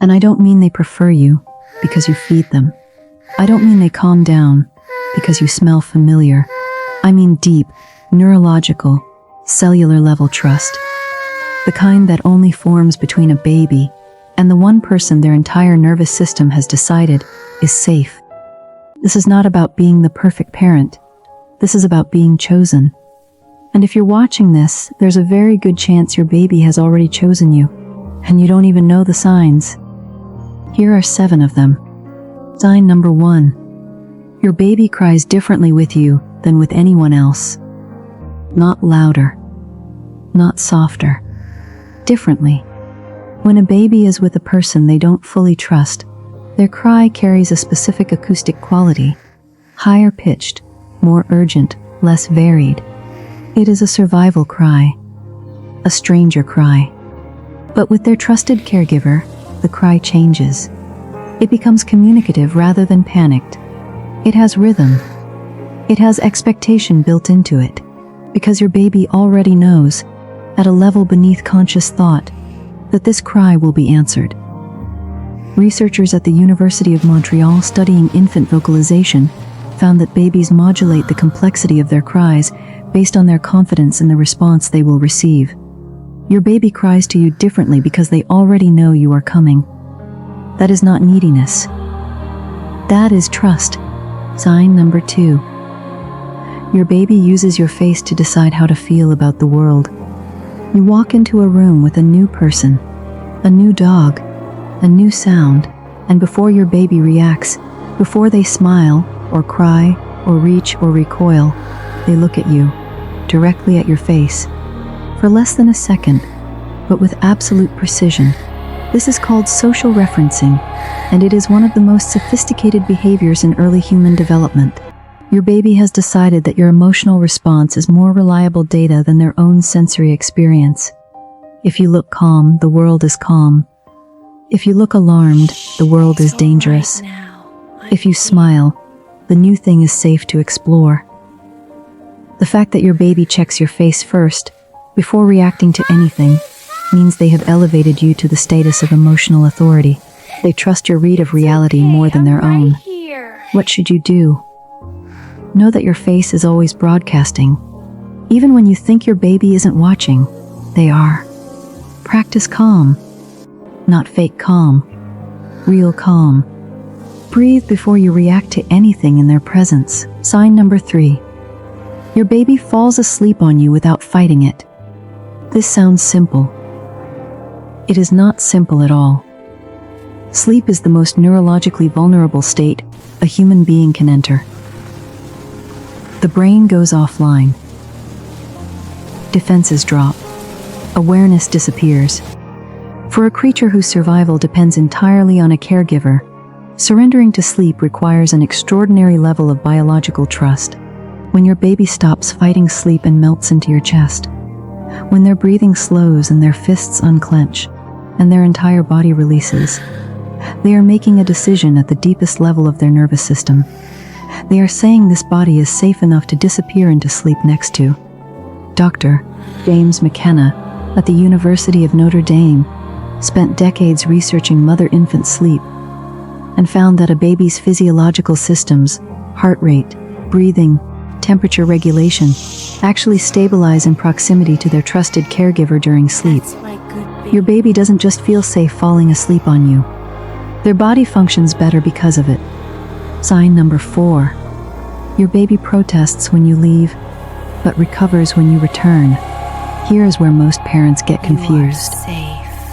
And I don't mean they prefer you because you feed them. I don't mean they calm down because you smell familiar. I mean deep, neurological, cellular level trust. The kind that only forms between a baby and the one person their entire nervous system has decided is safe. This is not about being the perfect parent. This is about being chosen. And if you're watching this, there's a very good chance your baby has already chosen you, and you don't even know the signs. Here are 7 of them. Sign number 1. Your baby cries differently with you than with anyone else. Not louder, not softer, differently. When a baby is with a person they don't fully trust, their cry carries a specific acoustic quality, higher pitched, more urgent, less varied. It is a survival cry, a stranger cry. But with their trusted caregiver, the cry changes. It becomes communicative rather than panicked. It has rhythm. It has expectation built into it, because your baby already knows, at a level beneath conscious thought, that this cry will be answered. Researchers at the University of Montreal studying infant vocalization found that babies modulate the complexity of their cries based on their confidence in the response they will receive. Your baby cries to you differently because they already know you are coming. That is not neediness. That is trust. Sign number 2. Your baby uses your face to decide how to feel about the world. You walk into a room with a new person, a new dog, a new sound, and before your baby reacts, before they smile, or cry, or reach, or recoil, they look at you, directly at your face, for less than a second, but with absolute precision. This is called social referencing, and it is one of the most sophisticated behaviors in early human development. Your baby has decided that your emotional response is more reliable data than their own sensory experience. If you look calm, the world is calm. If you look alarmed, the world is dangerous. If you smile, the new thing is safe to explore. The fact that your baby checks your face first, before reacting to anything, means they have elevated you to the status of emotional authority. They trust your read of reality more than their own. What should you do? Know that your face is always broadcasting. Even when you think your baby isn't watching, they are. Practice calm. Not fake calm. Real calm. Breathe before you react to anything in their presence. Sign number 3. Your baby falls asleep on you without fighting it. This sounds simple. It is not simple at all. Sleep is the most neurologically vulnerable state a human being can enter. The brain goes offline. Defenses drop. Awareness disappears. For a creature whose survival depends entirely on a caregiver, surrendering to sleep requires an extraordinary level of biological trust. When your baby stops fighting sleep and melts into your chest, when their breathing slows and their fists unclench, and their entire body releases, they are making a decision at the deepest level of their nervous system. They are saying this body is safe enough to disappear into sleep next to. Dr. James McKenna at the University of Notre Dame spent decades researching mother-infant sleep and found that a baby's physiological systems, heart rate, breathing, temperature regulation, actually stabilize in proximity to their trusted caregiver during sleep. Your baby doesn't just feel safe falling asleep on you. Their body functions better because of it. Sign number 4. Your baby protests when you leave, but recovers when you return. Here is where most parents get confused.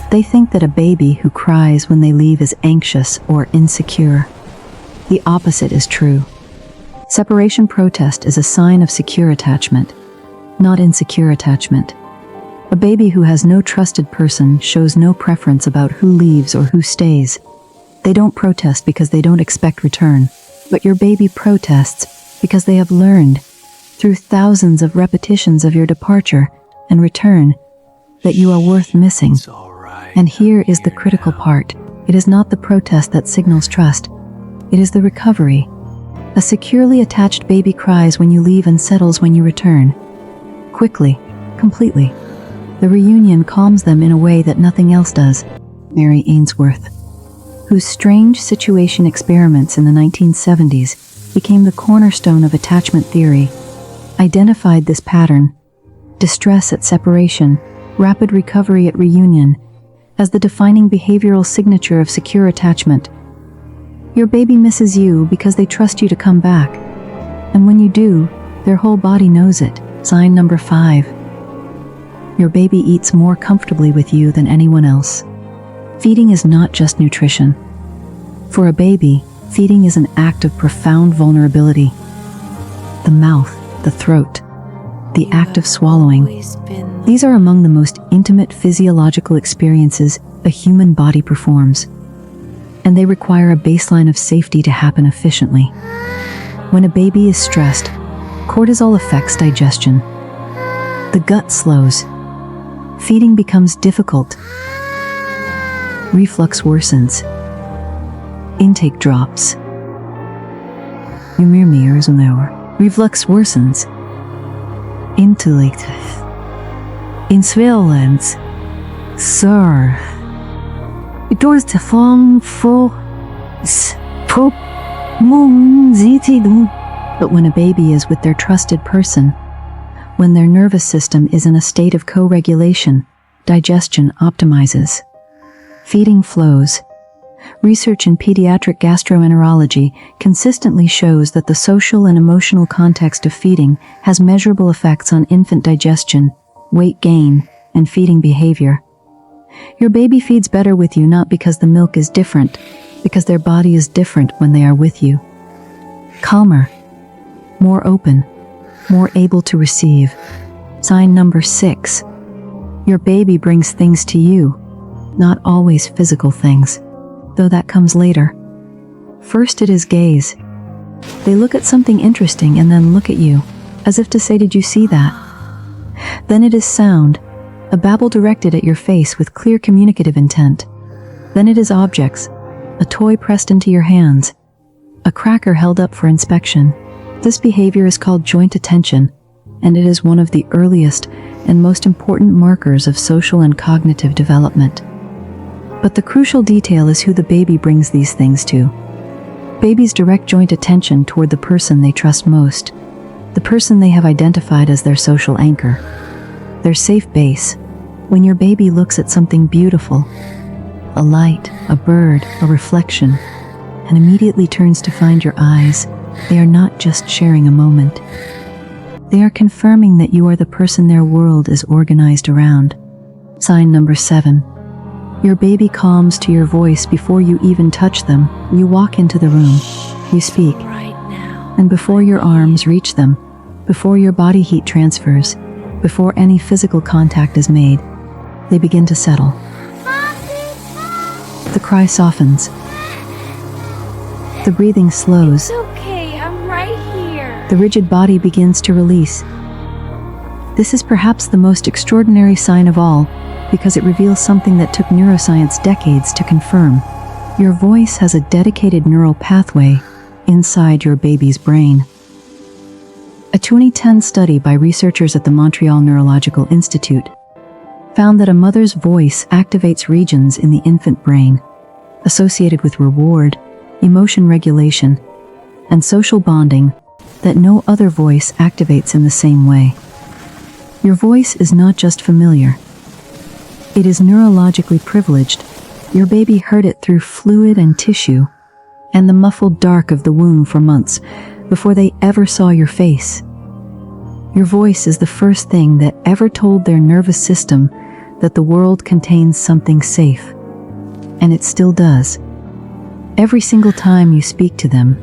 They think that a baby who cries when they leave is anxious or insecure. The opposite is true. Separation protest is a sign of secure attachment, not insecure attachment. A baby who has no trusted person shows no preference about who leaves or who stays. They don't protest because they don't expect return, but your baby protests because they have learned, through thousands of repetitions of your departure and return, that you are worth missing. And here is the critical part. It is not the protest that signals trust. It is the recovery. A securely attached baby cries when you leave and settles when you return. Quickly, completely. The reunion calms them in a way that nothing else does. Mary Ainsworth. whose strange situation experiments in the 1970s became the cornerstone of attachment theory, identified this pattern, distress at separation, rapid recovery at reunion, as the defining behavioral signature of secure attachment. Your baby misses you because they trust you to come back. And when you do, their whole body knows it. Sign number 5. Your baby eats more comfortably with you than anyone else. Feeding is not just nutrition. For a baby, feeding is an act of profound vulnerability. The mouth, the throat, the act of swallowing. These are among the most intimate physiological experiences a human body performs, and they require a baseline of safety to happen efficiently. When a baby is stressed, cortisol affects digestion. The gut slows. Feeding becomes difficult. Reflux worsens. Intake drops. Reflux worsens. Intellect. Insulin's. Sir. It does to fong fo. Prop. But when a baby is with their trusted person, when their nervous system is in a state of co-regulation, digestion optimizes. Feeding flows. Research in pediatric gastroenterology consistently shows that the social and emotional context of feeding has measurable effects on infant digestion, weight gain, and feeding behavior. Your baby feeds better with you not because the milk is different, because their body is different when they are with you. Calmer, more open, more able to receive. Sign number 6. Your baby brings things to you, not always physical things, though that comes later. First it is gaze. They look at something interesting and then look at you, as if to say, did you see that? Then it is sound, a babble directed at your face with clear communicative intent. Then it is objects, a toy pressed into your hands, a cracker held up for inspection. This behavior is called joint attention, and it is one of the earliest and most important markers of social and cognitive development. But the crucial detail is who the baby brings these things to. Babies direct joint attention toward the person they trust most, the person they have identified as their social anchor, their safe base. When your baby looks at something beautiful, a light, a bird, a reflection, and immediately turns to find your eyes, they are not just sharing a moment. They are confirming that you are the person their world is organized around. Sign number 7. Your baby calms to your voice before you even touch them. You walk into the room, you speak, and before your arms reach them, before your body heat transfers, before any physical contact is made, they begin to settle. The cry softens. The breathing slows. It's okay, I'm right here. The rigid body begins to release. This is perhaps the most extraordinary sign of all, because it reveals something that took neuroscience decades to confirm. Your voice has a dedicated neural pathway inside your baby's brain. A 2010 study by researchers at the Montreal Neurological Institute found that a mother's voice activates regions in the infant brain associated with reward, emotion regulation, and social bonding that no other voice activates in the same way. Your voice is not just familiar. It is neurologically privileged. Your baby heard it through fluid and tissue and the muffled dark of the womb for months before they ever saw your face. Your voice is the first thing that ever told their nervous system that the world contains something safe. And it still does. Every single time you speak to them.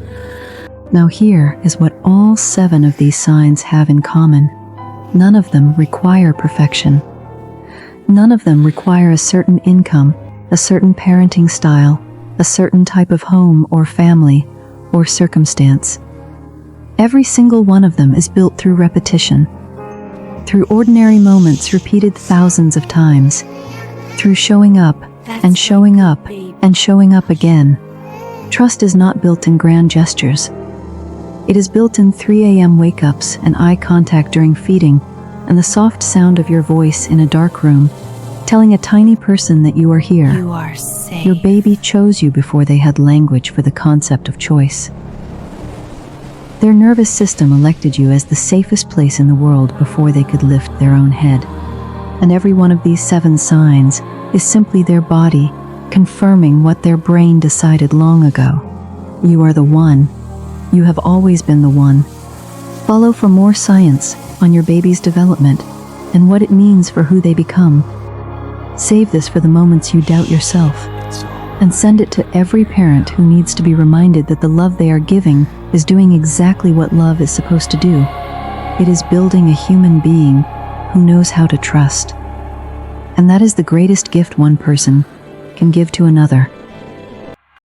Now here is what all 7 of these signs have in common. None of them require perfection. None of them require a certain income, a certain parenting style, a certain type of home or family or circumstance. Every single one of them is built through repetition, through ordinary moments repeated thousands of times, through showing up and showing up and showing up again. Trust is not built in grand gestures. It is built in 3 a.m. wake-ups and eye contact during feeding and the soft sound of your voice in a dark room, telling a tiny person that you are here. You are safe. Your baby chose you before they had language for the concept of choice. Their nervous system elected you as the safest place in the world before they could lift their own head. And every one of these 7 signs is simply their body confirming what their brain decided long ago. You are the one. You have always been the one. Follow for more science on your baby's development and what it means for who they become. Save this for the moments you doubt yourself, and send it to every parent who needs to be reminded that the love they are giving is doing exactly what love is supposed to do. It is building a human being who knows how to trust. And that is the greatest gift one person can give to another.